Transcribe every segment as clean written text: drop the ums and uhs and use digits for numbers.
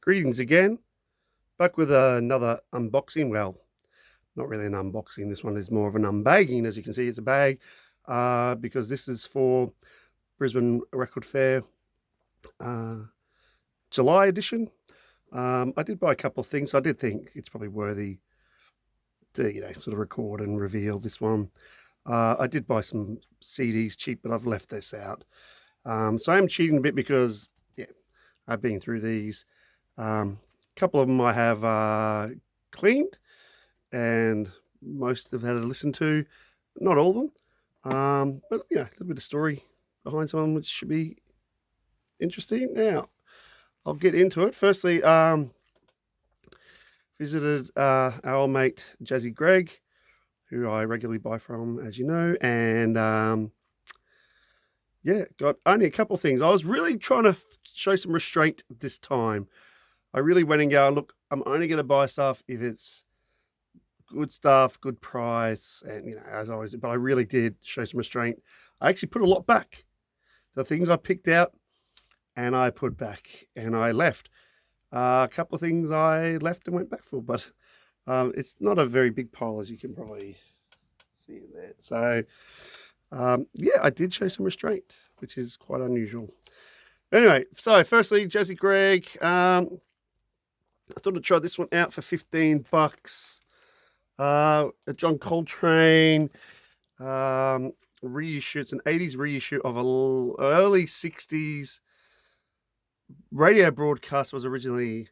Greetings again, back with another unboxing. Well, not really an unboxing. This one is more of an unbagging. As you can see, it's a bag because this is for Brisbane Record Fair July edition. I did buy a couple of things. So I did think it's probably worthy to, sort of record and reveal this one. I did buy some CDs cheap, but I've left this out. So I'm cheating a bit because, I've been through these. A couple of them I have cleaned, and most I've had to listen to. Not all of them, but a little bit of story behind some of them, which should be interesting. Now, I'll get into it. Firstly, visited our old mate Jazzy Greg, who I regularly buy from, as you know, and got only a couple of things. I was really trying to show some restraint this time. I really went and go, look, I'm only going to buy stuff if it's good stuff, good price, and as always. But I really did show some restraint. I actually put a lot back. The things I picked out and I put back, and I left. A couple of things I left and went back for, but it's not a very big pile, as you can probably see in there. So I did show some restraint, which is quite unusual. Anyway, so firstly, Jazzy Greg. I thought I'd try this one out for $15. A John Coltrane reissue. It's an 80s reissue of an early 60s radio broadcast. Was originally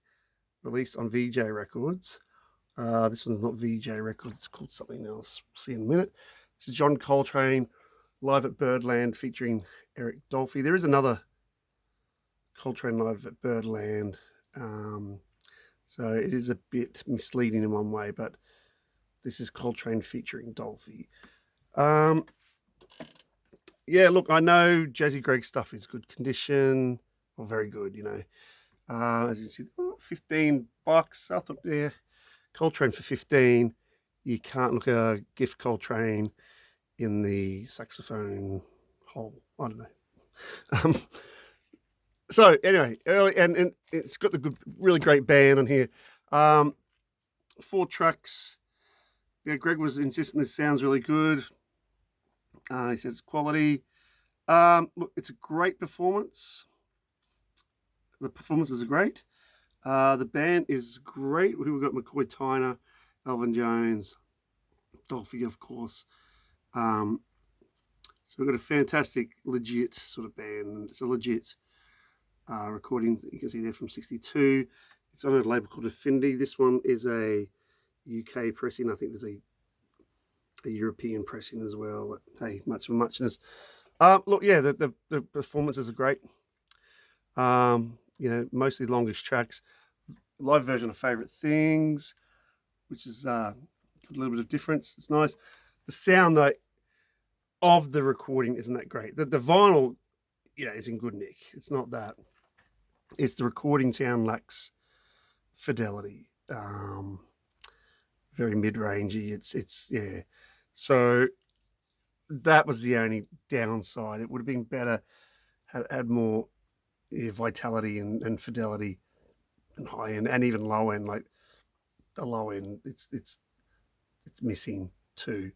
released on VJ Records. This one's not VJ Records. It's called something else. We'll see in a minute. This is John Coltrane live at Birdland featuring Eric Dolphy. There is another Coltrane live at Birdland. So it is a bit misleading in one way, but this is Coltrane featuring Dolphy. Look, I know Jazzy Greg's stuff is good condition, or very good, as you see, $15. I thought, Coltrane for 15. You can't look a gift Coltrane in the saxophone hole. I don't know. So anyway, early and it's got the good, really great band on here. 4 tracks. Yeah, Greg was insisting this sounds really good. He said it's quality. Look, it's a great performance. The performances are great. The band is great. We've got McCoy Tyner, Elvin Jones, Dolphy, of course. So we've got a fantastic, legit sort of band. It's a legit recording. You can see there from 62. It's on a label called Affinity. This one is a UK pressing. I think there's a European pressing as well. But hey, much for muchness. Look, the performances are great. Mostly longish tracks. Live version of Favorite Things, which is got a little bit of difference. It's nice. The sound though of the recording isn't that great. The vinyl, is in good nick. It's not that. It's the recording sound lacks fidelity. Very mid-rangey. It's. So that was the only downside. It would have been better had more vitality and fidelity and high end and even low end. Like the low end, it's missing too.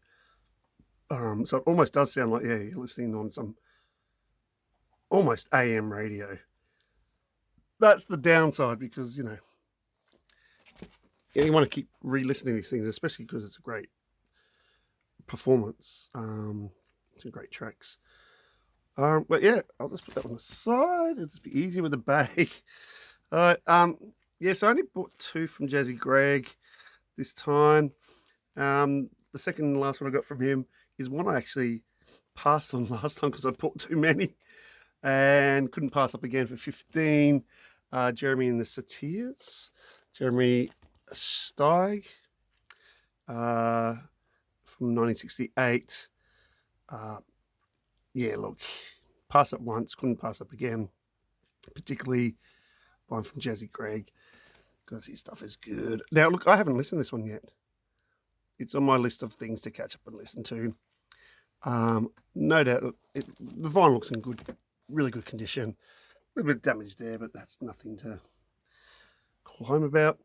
So it almost does sound like you're listening on some almost AM radio. That's the downside because you want to keep re-listening to these things, especially because it's a great performance. Some great tracks. But I'll just put that on the side. It'll just be easier with the bag. All right. So I only bought 2 from Jazzy Greg this time. The second and last one I got from him is one I actually passed on last time because I bought too many and couldn't pass up again for 15. Jeremy and the Satyrs. Jeremy Steig from 1968. Look, pass up once, couldn't pass up again. Particularly one from Jazzy Greg because his stuff is good. Now, look, I haven't listened to this one yet. It's on my list of things to catch up and listen to. No doubt, the vinyl looks in really good condition. A little bit of damage there, but that's nothing to call home about.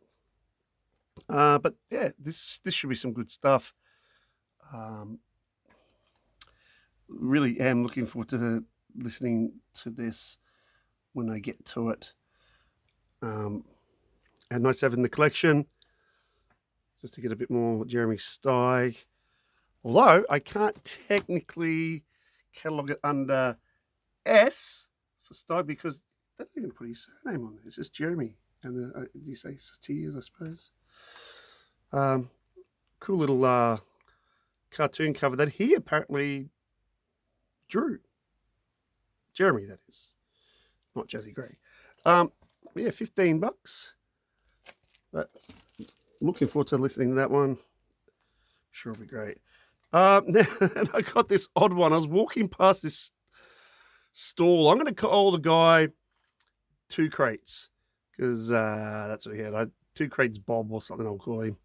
But yeah, this should be some good stuff. Really am looking forward to listening to this when I get to it. And nice having the collection just to get a bit more Jeremy Steig. Although I can't technically catalogue it under S for Steig because they don't even put his surname on there. It's just Jeremy. And do you say Satyrs, I suppose? Cool little cartoon cover that he apparently drew. Jeremy, that is. Not Jazzy Gray. Yeah, $15. But looking forward to listening to that one. Sure it'll be great. And I got this odd one. I was walking past this stall. I'm going to call the guy Two Crates because that's what he had. Two Crates Bob or something I'll call him.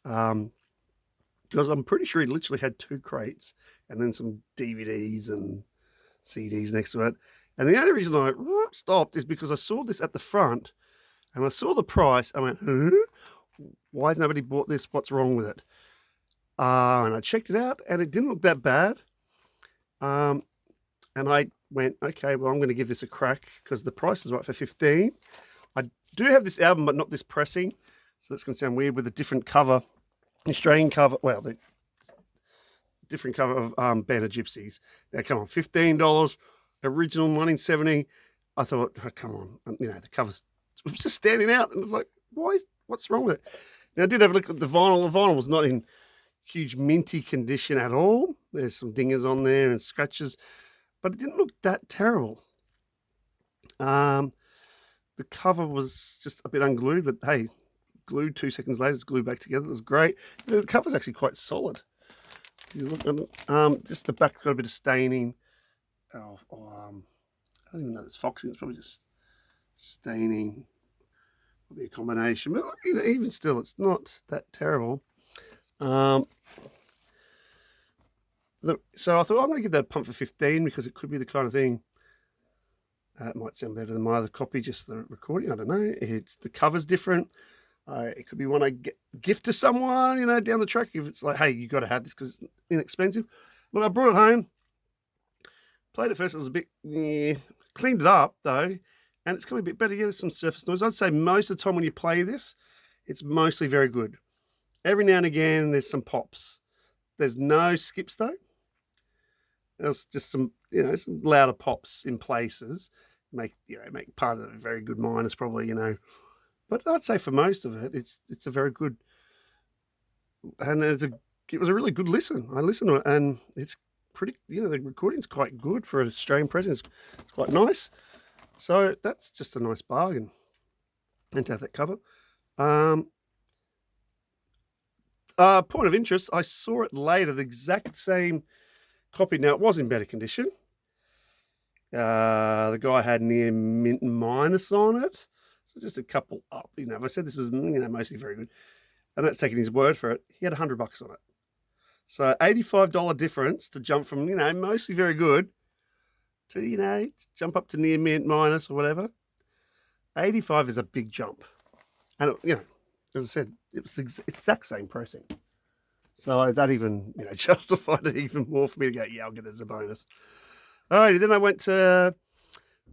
Because I'm pretty sure he literally had 2 crates and then some DVDs and CDs next to it. And the only reason I stopped is because I saw this at the front and I saw the price. I went, huh? Why has nobody bought this? What's wrong with it? And I checked it out and it didn't look that bad. And I went, okay, well, I'm going to give this a crack because the price is right for $15. I do have this album, but not this pressing. So that's going to sound weird with a different cover, Australian cover. Well, the different cover of Band of Gypsies. Now, come on, $15, original 1970. I thought, oh, come on, and, the cover's it was just standing out, and it was like, what's wrong with it? Now, I did have a look at the vinyl. The vinyl was not in huge minty condition at all. There's some dingers on there and scratches, but it didn't look that terrible. The cover was just a bit unglued, but hey, glued 2 seconds later, it's glued back together. It was great. The cover's actually quite solid. You look at it, just the back's got a bit of staining. I don't even know if it's foxing. It's probably just staining. Probably a combination, but even still, it's not that terrible. So I thought I'm going to give that a pump for 15 because it could be the kind of thing. It might sound better than my other copy, just the recording. I don't know. The cover's different. It could be one I gift to someone, down the track. If it's like, hey, you got to have this because it's inexpensive. Look, I brought it home. Played it first. It was a bit, cleaned it up though, and it's coming a bit better. Yeah, there's some surface noise. I'd say most of the time when you play this, it's mostly very good. Every now and again, there's some pops. There's no skips though. There's just some, some louder pops in places. Make part of it a very good minus probably, But I'd say for most of it, it's a very good, and it was a really good listen. I listened to it, and it's pretty, the recording's quite good for an Australian presence. It's quite nice. So that's just a nice bargain. And to have that cover. Point of interest, I saw it later, the exact same copy. Now, it was in better condition. The guy had near mint minus on it. So just a couple up, If I said this is, mostly very good, and that's taking his word for it, he had $100 on it. So $85 difference to jump from, mostly very good to, jump up to near mint minus or whatever. 85 is a big jump. And, as I said, it was the exact same pressing. So that even, justified it even more for me to go, yeah, I'll get it as a bonus. All right, then I went to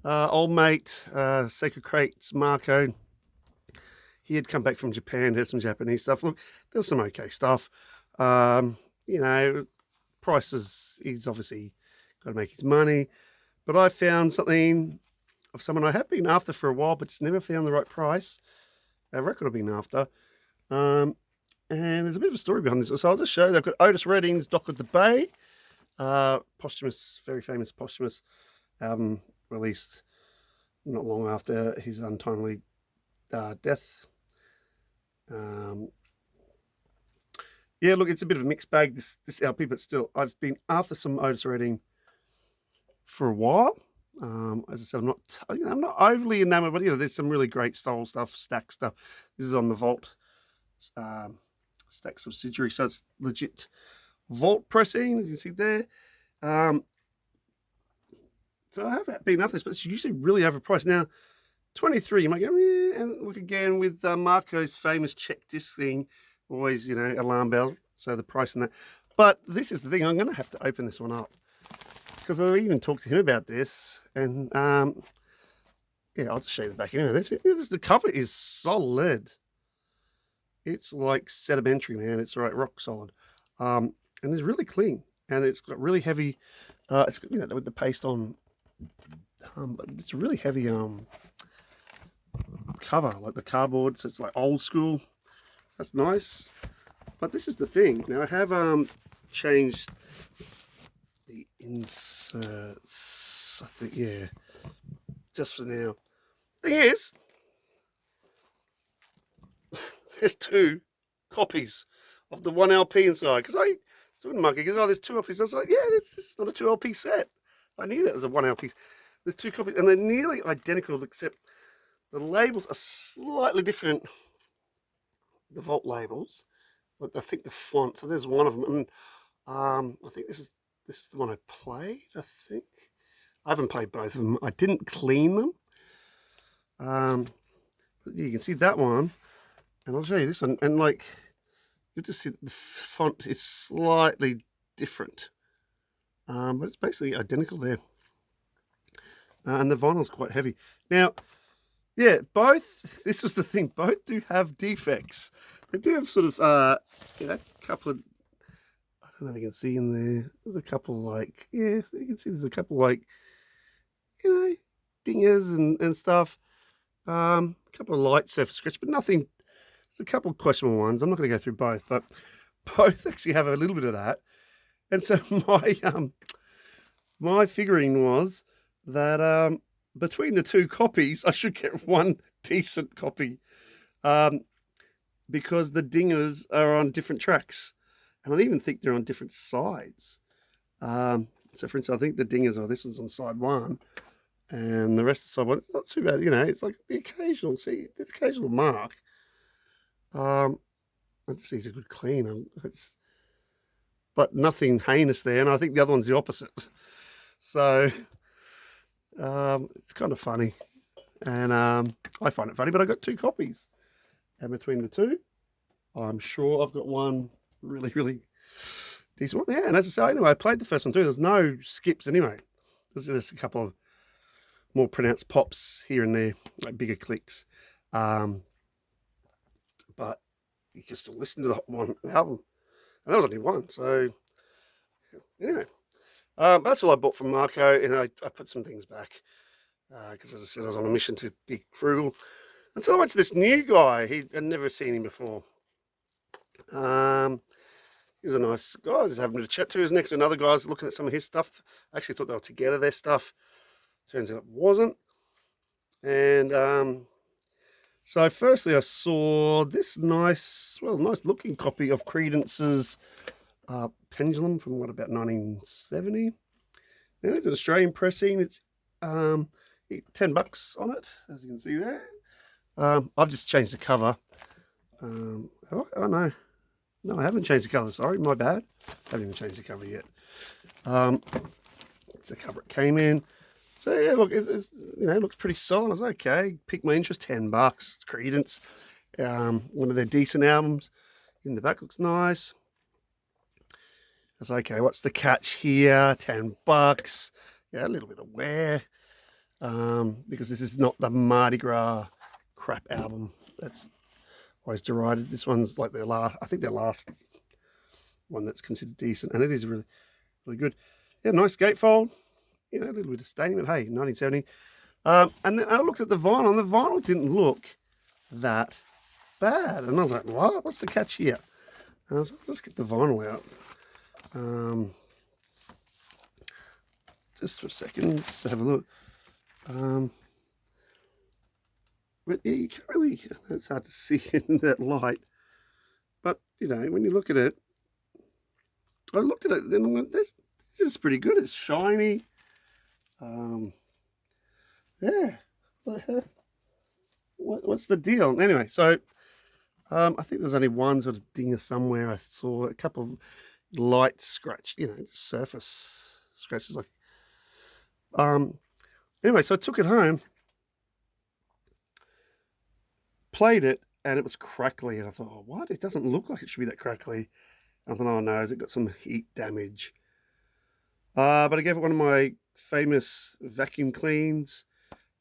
old mate, Sacred Crates, Marco. He had come back from Japan, had some Japanese stuff. Look, there was some okay stuff. Prices, he's obviously got to make his money. But I found something of someone I have been after for a while, but just never found the right price. A record I've been after. And there's a bit of a story behind this. So I'll just show you. They've got Otis Redding's Dock of the Bay. Posthumous, very famous posthumous album released not long after his untimely death. Yeah, look, it's a bit of a mixed bag, this LP, but still, I've been after some Otis Redding for a while. As I said, I'm not overly enamored, but there's some really great style stuff, stack stuff. This is on the Vault Stack subsidiary, so it's legit Vault pressing, as you can see there. So I have been after this, but it's usually really overpriced. Now, $23. You might go, yeah, and look again with Marco's famous check disc thing, always, alarm bell. So the price in that. But this is the thing, I'm going to have to open this one up because I even talked to him about this, and yeah, I'll just show you the back anyway. The cover is solid. It's like sedimentary, man. It's right, rock solid, and it's really clean, and it's got really heavy. It's got, with the paste on, but it's a really heavy cover, like the cardboard. So it's like old school. That's nice. But this is the thing. Now I have changed the inserts. I think, yeah, just for now. Thing is, there's 2 copies of the 1 LP inside, because I stood in the market, because there's 2 LPs. I was like, yeah, this is not a 2 LP set. I knew that was a 1 LP. There's 2 copies, and they're nearly identical, except the labels are slightly different. The vault labels, but I think the font. So there's one of them, and I think this is the one I played. I think I haven't played both of them. I didn't clean them. But you can see that one, and I'll show you this one. And like, you just see the font is slightly different, but it's basically identical there. And the vinyl's quite heavy. Now, yeah, both. This was the thing. Both do have defects. They do have sort of, a couple of. I don't know if you can see in there. There's a couple like, yeah, you can see there's a couple like, dingers and stuff. A couple of light surface scratch, but nothing. There's a couple of questionable ones. I'm not going to go through both, but both actually have a little bit of that. And so my figuring was that between the 2 copies, I should get 1 decent copy, because the dingers are on different tracks, and I even think they're on different sides. So, for instance, I think the dingers this one's on side 1, and the rest of side 1. It's not too bad, It's like the occasional mark. I just think it's a good clean, but nothing heinous there, and I think the other one's the opposite. So. It's kind of funny, and I find it funny, but I got 2 copies, and between the 2, I'm sure I've got 1 really, really decent one. Yeah, and as I say, anyway, I played the first one too. There's no skips anyway. There's a couple of more pronounced pops here and there, like bigger clicks, but you can still listen to the album, and that was only 1. So anyway. That's all I bought from Marco, and I put some things back because, as I said, I was on a mission to be frugal. And so I went to this new guy. I'd never seen him before. He's a nice guy. I was having a chat to. He was next to another guy. I was looking at some of his stuff. I actually thought they were together, their stuff. Turns out it wasn't. And so firstly, I saw this nice looking copy of Creedence's Pendulum from about 1970. Now it's an Australian pressing. It's $10 on it, as you can see there. I've just changed the cover. Oh no, I haven't changed the cover. Sorry, my bad. I haven't even changed the cover yet. It's the cover it came in. So yeah, look, it looks pretty solid. I was okay. Piqued my interest. $10. Creedence, one of their decent albums. In the back looks nice. I was okay. What's the catch here? $10. Yeah, a little bit of wear, because this is not the Mardi Gras crap album. That's always derided. This one's like their last one that's considered decent, and it is really, really good. Yeah, nice gatefold. A little bit of staining, but hey, 1970. And then I looked at the vinyl, and the vinyl didn't look that bad. And I was like, what? What's the catch here? And I was like, let's get the vinyl out. Just for a second, just to have a look. But yeah, you can't really, it's hard to see in that light. But, when you look at it, I looked at it and I went, this is pretty good. It's shiny. Yeah. What's the deal? Anyway, so I think there's only one sort of dinger somewhere. I saw a couple of light scratch, surface scratches. Like, anyway, so I took it home, played it and it was crackly, and I thought, oh, what? It doesn't look like it should be that crackly. And I thought, oh no, has it got some heat damage? But I gave it one of my famous vacuum cleans,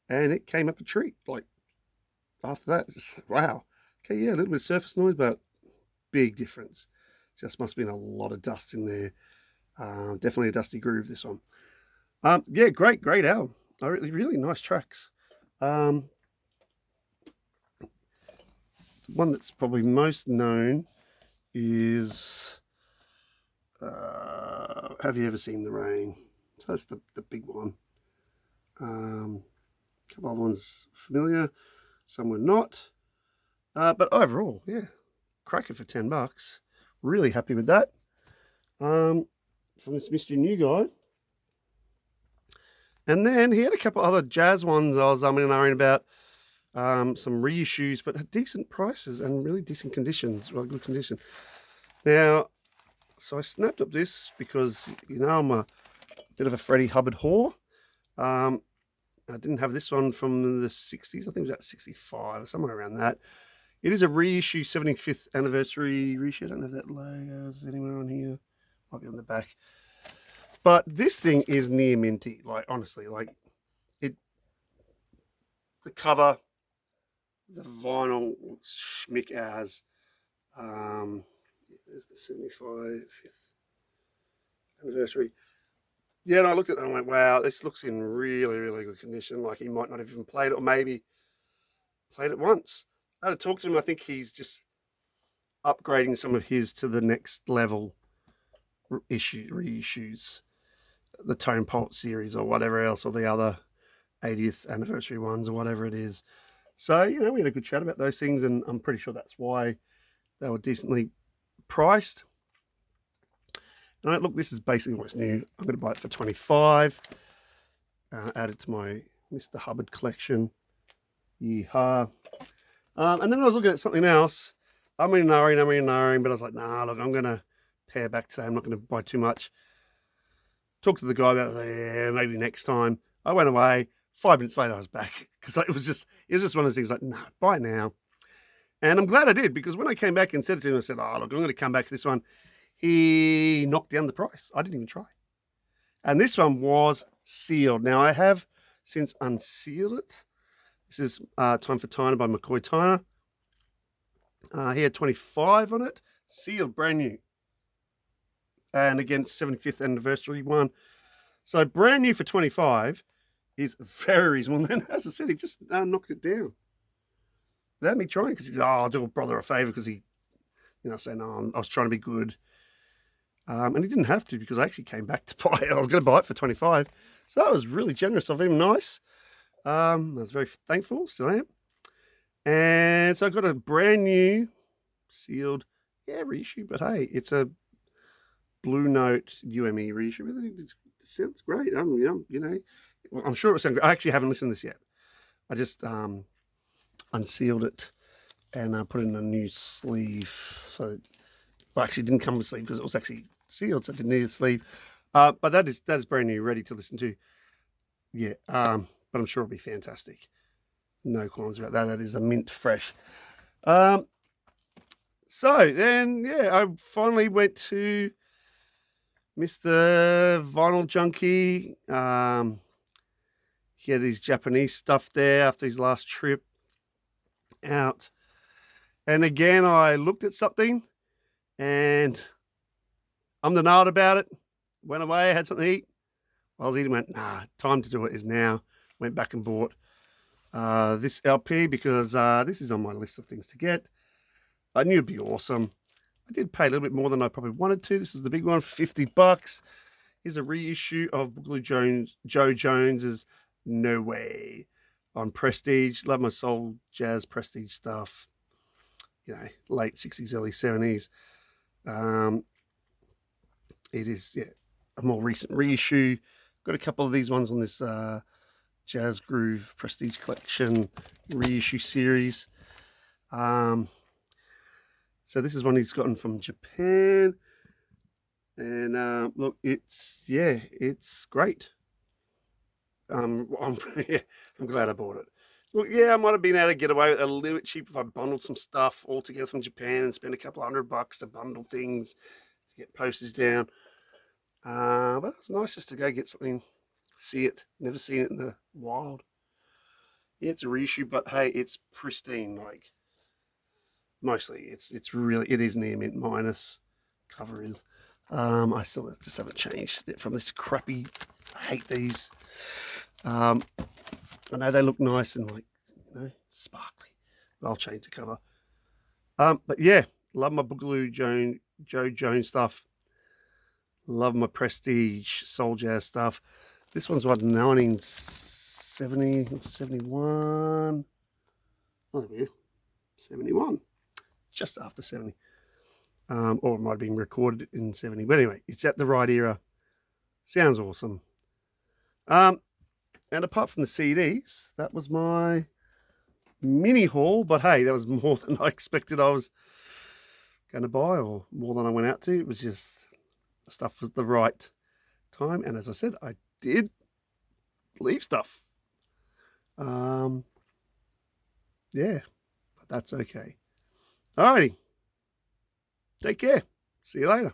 and it came up a treat. Like after that, just wow. Okay, yeah, a little bit of surface noise, but big difference. Just must have been a lot of dust in there. Definitely a dusty groove, this one. Yeah, great album. Really nice tracks. One that's probably most known is Have You Ever Seen the Rain? So that's the big one. A couple other ones familiar, some were not. But overall, yeah, cracker for $10. Really happy with that. From this Mr. New Guy. And then he had a couple other jazz ones I was umming and ahhing about. Some reissues, but at decent prices and really decent conditions, well, good condition. Now, so I snapped up this because, you know, I'm a bit of a Freddie Hubbard whore. I didn't have this one from the 60s. I think it was about 65 or somewhere around that. It is a reissue, 75th anniversary reissue. I don't know if that logo is anywhere on here. Might be on the back. But this thing is near minty. Like, honestly, like it, the cover, the vinyl schmick as. There's the 75th anniversary. Yeah, and I looked at it and I went, wow, this looks in really, really good condition. Like he might not have even played it, or maybe played it once. I had to talk to him. I think he's just upgrading some of his to the next level reissues, the Tone Pulse series or whatever else, or the other 80th anniversary ones or whatever it is. So, you know, we had a good chat about those things, and I'm pretty sure that's why they were decently priced. And I look, this is basically what's new. I'm going to buy it for $25. Add it to my Mr. Hubbard collection. Yeehaw. And then I was looking at something else. I'm in knowing, but I was like, nah, look, I'm going to pare back today. I'm not going to buy too much. Talked to the guy about it. Yeah, maybe next time. I went away. 5 minutes later, I was back because it was just one of those things like, nah, buy it now. And I'm glad I did, because when I came back and said it to him, I said, oh, look, I'm going to come back to this one. He knocked down the price. I didn't even try. And this one was sealed. Now, I have since unsealed it. This is Time for Tyner by McCoy Tyner. He had 25 on it. Sealed, brand new. And again, 75th anniversary one. So brand new for 25 is very reasonable. And then, as I said, he just knocked it down. Without me trying, because he said, oh, I'll do a brother a favour, because he, you know, saying, no, I was trying to be good. And he didn't have to, because I actually came back to buy it. I was going to buy it for 25. So that was really generous of him. Nice. I was very thankful. Still am. And so I got a brand new sealed, reissue. But hey, it's a Blue Note UME reissue. It sounds great. You know, I'm sure it sounds great. I actually haven't listened to this yet. I just unsealed it and put it in a new sleeve. So, well, actually, it didn't come with a sleeve because it was actually sealed, so it didn't need a sleeve. But that is brand new, ready to listen to. Yeah, but I'm sure it'll be fantastic. No qualms about that. That is a mint fresh. So then, I finally went to Mr. Vinyl Junkie. He had his Japanese stuff there after his last trip out. And again, I looked at something and I'm the nut about it. Went away, had something to eat. I was eating, went, nah, time to do it is now. Went back and bought this LP because this is on my list of things to get. I knew it'd be awesome. I did pay a little bit more than I probably wanted to. This is the big one, $50. Here's a reissue of Boogaloo Joe Jones's No Way on Prestige. Love my soul jazz Prestige stuff. You know, late 60s, early 70s. It is, a more recent reissue. Got a couple of these ones on this Jazz Groove Prestige Collection reissue series. So this is one he's gotten from Japan. And look, it's great. I'm glad I bought it. Look, yeah, I might have been able to get away with it a little bit cheap if I bundled some stuff all together from Japan and spent a couple $100 to bundle things to get postage down. But it was nice just to go get something, see it. Never seen it in the wild. Yeah, it's a reissue, but hey, it's pristine. Like mostly, it's really it is near mint minus. Cover is. I still just haven't changed it from this crappy. I hate these. I know they look nice and like sparkly, but I'll change the cover. But yeah, love my Boogaloo Joe Jones stuff. Love my Prestige Soul Jazz stuff. This one's what 1970, 71. Oh, there we go. 71. Just after 70. Or it might have been recorded in 70. But anyway, it's at the right era. Sounds awesome. And apart from the CDs, that was my mini haul. But hey, that was more than I expected I was going to buy, or more than I went out to. It was just the stuff was the right time. And as I said, I did leave stuff. Yeah, but that's okay. Alrighty. Take care. See you later.